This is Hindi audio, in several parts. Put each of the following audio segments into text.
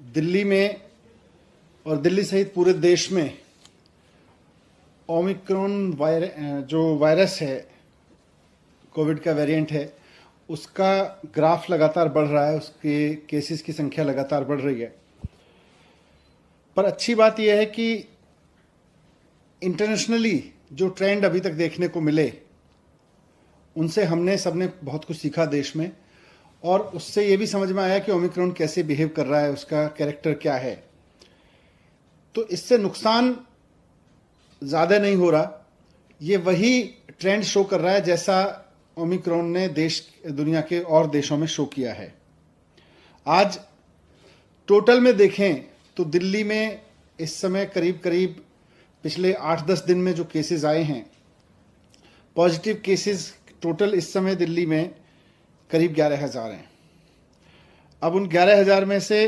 दिल्ली में और दिल्ली सहित पूरे देश में ओमिक्रॉन जो वायरस है, कोविड का वेरिएंट है, उसका ग्राफ लगातार बढ़ रहा है, उसके केसेस की संख्या लगातार बढ़ रही है। पर अच्छी बात यह है कि इंटरनेशनली जो ट्रेंड अभी तक देखने को मिले, उनसे हमने सबने बहुत कुछ सीखा देश में, और उससे ये भी समझ में आया कि ओमिक्रॉन कैसे बिहेव कर रहा है, उसका कैरेक्टर क्या है। तो इससे नुकसान ज़्यादा नहीं हो रहा। ये वही ट्रेंड शो कर रहा है जैसा ओमिक्रॉन ने दुनिया के और देशों में शो किया है। आज टोटल में देखें तो दिल्ली में इस समय करीब करीब पिछले 8-10 दिन में जो केसेस आए हैं, पॉजिटिव केसेस टोटल इस समय दिल्ली में करीब 11,000 हैं। अब उन 11,000 में से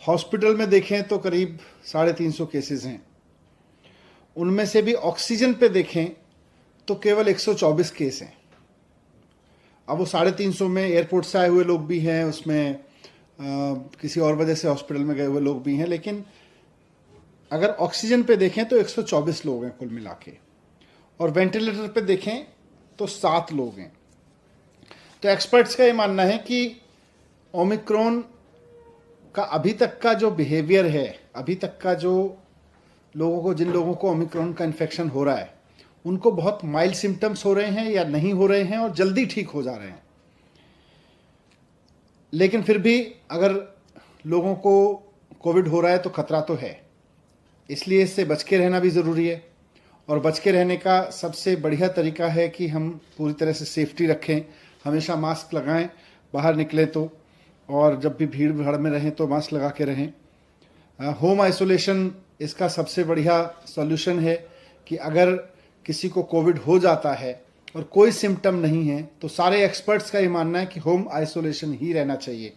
हॉस्पिटल में देखें तो करीब 350 केसेस हैं। उनमें से भी ऑक्सीजन पे देखें तो केवल 124 केस हैं। अब वो 350 में एयरपोर्ट से आए हुए लोग भी हैं, उसमें किसी और वजह से हॉस्पिटल में गए हुए लोग भी हैं, लेकिन अगर ऑक्सीजन पे देखें तो 124 लोग हैं कुल मिला के, और वेंटिलेटर पे देखें तो 7 लोग हैं। तो एक्सपर्ट्स का ये मानना है कि ओमिक्रॉन का अभी तक का जो बिहेवियर है, अभी तक का जो जिन लोगों को ओमिक्रॉन का इन्फेक्शन हो रहा है, उनको बहुत माइल्ड सिम्टम्स हो रहे हैं या नहीं हो रहे हैं और जल्दी ठीक हो जा रहे हैं। लेकिन फिर भी अगर लोगों को कोविड हो रहा है तो खतरा तो है, इसलिए इससे बच के रहना भी ज़रूरी है। और बच के रहने का सबसे बढ़िया तरीका है कि हम पूरी तरह से सेफ्टी रखें, हमेशा मास्क लगाएं बाहर निकले तो, और जब भी भीड़ भाड़ में रहें तो मास्क लगा के रहें। होम आइसोलेशन इसका सबसे बढ़िया सॉल्यूशन है कि अगर किसी को कोविड हो जाता है और कोई सिम्टम नहीं है तो सारे एक्सपर्ट्स का ये मानना है कि होम आइसोलेशन ही रहना चाहिए।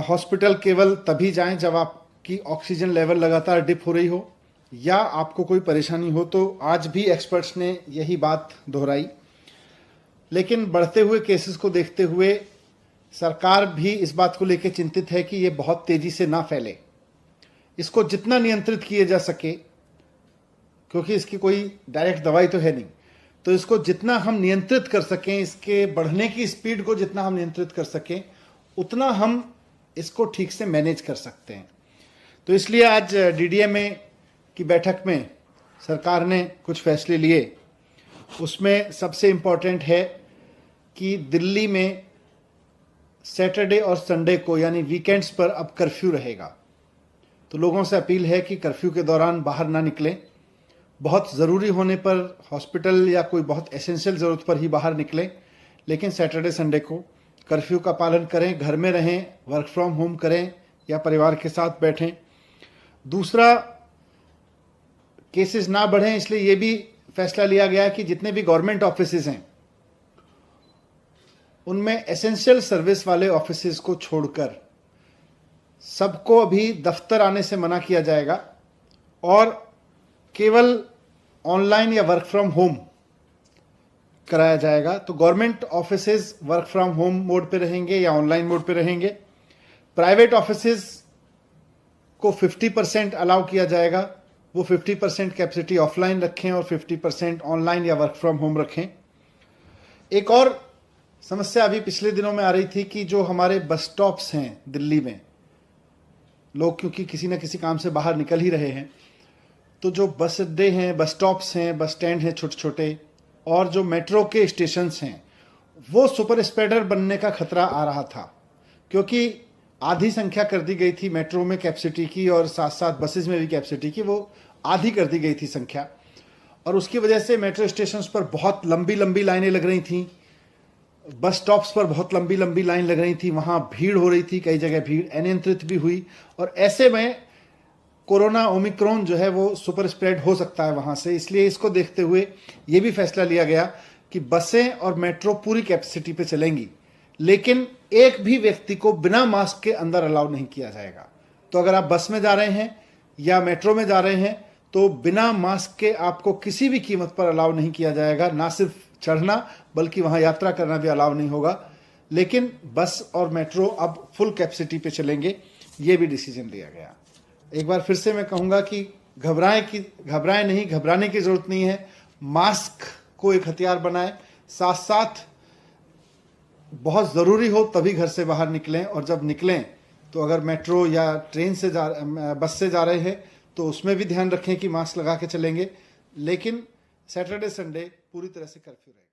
हॉस्पिटल केवल तभी जाएं जब आपकी ऑक्सीजन लेवल लगातार डिप हो रही हो या आपको कोई परेशानी हो, तो आज भी एक्सपर्ट्स ने यही बात दोहराई। लेकिन बढ़ते हुए केसेस को देखते हुए सरकार भी इस बात को लेकर चिंतित है कि ये बहुत तेजी से ना फैले। इसको जितना नियंत्रित किया जा सके, क्योंकि इसकी कोई डायरेक्ट दवाई तो है नहीं, तो इसको जितना हम नियंत्रित कर सकें, इसके बढ़ने की स्पीड को जितना हम नियंत्रित कर सकें, उतना हम इसको ठीक से मैनेज कर सकते हैं। तो इसलिए आज डीडीएमए की बैठक में सरकार ने कुछ फैसले लिए। उसमें सबसे इम्पॉर्टेंट है कि दिल्ली में सैटरडे और संडे को यानी वीकेंड्स पर अब कर्फ्यू रहेगा। तो लोगों से अपील है कि कर्फ्यू के दौरान बाहर ना निकलें। बहुत ज़रूरी होने पर हॉस्पिटल या कोई बहुत एसेंशियल ज़रूरत पर ही बाहर निकलें, लेकिन सैटरडे संडे को कर्फ्यू का पालन करें, घर में रहें, वर्क फ्रॉम होम करें या परिवार के साथ बैठें। दूसरा, केसेस ना बढ़ें, इसलिए ये भी फैसला लिया गया कि जितने भी गवर्नमेंट ऑफिसेज हैं उनमें एसेंशियल सर्विस वाले ऑफिसेज को छोड़कर सबको अभी दफ्तर आने से मना किया जाएगा और केवल ऑनलाइन या वर्क फ्रॉम होम कराया जाएगा। तो government offices work from home mode पे रहेंगे या ऑनलाइन मोड पे रहेंगे। प्राइवेट ऑफिसेज को 50% अलाउ किया जाएगा, वो 50% कैपेसिटी ऑफलाइन रखें और 50% ऑनलाइन या वर्क फ्रॉम होम रखें। एक और समस्या अभी पिछले दिनों में आ रही थी कि जो हमारे बस स्टॉप्स हैं दिल्ली में, लोग क्योंकि किसी न किसी काम से बाहर निकल ही रहे हैं, तो जो बस अड्डे हैं, बस स्टॉप्स हैं, बस स्टैंड हैं छोटे छोटे, और जो मेट्रो के स्टेशंस हैं, वो सुपर स्प्रेडर बनने का खतरा आ रहा था, क्योंकि आधी संख्या कर दी गई थी मेट्रो में कैपेसिटी की और साथ साथ बसेज में भी कैपेसिटी की, वो आधी कर दी गई थी संख्या, और उसकी वजह से मेट्रो स्टेशंस पर बहुत लंबी लंबी लाइनें लग रही थीं, बस स्टॉप्स पर बहुत लंबी लंबी लाइन लग रही थी, वहाँ भीड़ हो रही थी, कई जगह भीड़ अनियंत्रित भी हुई, और ऐसे में कोरोना ओमिक्रॉन जो है वो सुपर स्प्रेड हो सकता है वहाँ से। इसलिए इसको देखते हुए ये भी फैसला लिया गया कि बसें और मेट्रो पूरी कैपेसिटी पे चलेंगी, लेकिन एक भी व्यक्ति को बिना मास्क के अंदर अलाउ नहीं किया जाएगा। तो अगर आप बस में जा रहे हैं या मेट्रो में जा रहे हैं तो बिना मास्क के आपको किसी भी कीमत पर अलाउ नहीं किया जाएगा। ना सिर्फ चढ़ना बल्कि वहाँ यात्रा करना भी अलाउ नहीं होगा। लेकिन बस और मेट्रो अब फुल कैपेसिटी पे चलेंगे, ये भी डिसीजन लिया गया। एक बार फिर से मैं कहूँगा कि घबराएं नहीं, घबराने की ज़रूरत नहीं है। मास्क को एक हथियार बनाएं, साथ साथ बहुत ज़रूरी हो तभी घर से बाहर निकलें, और जब निकलें तो अगर मेट्रो या ट्रेन से बस से जा रहे हैं तो उसमें भी ध्यान रखें कि मास्क लगा के चलेंगे। लेकिन सैटरडे संडे पूरी तरह से कर्फ्यू रहेगा।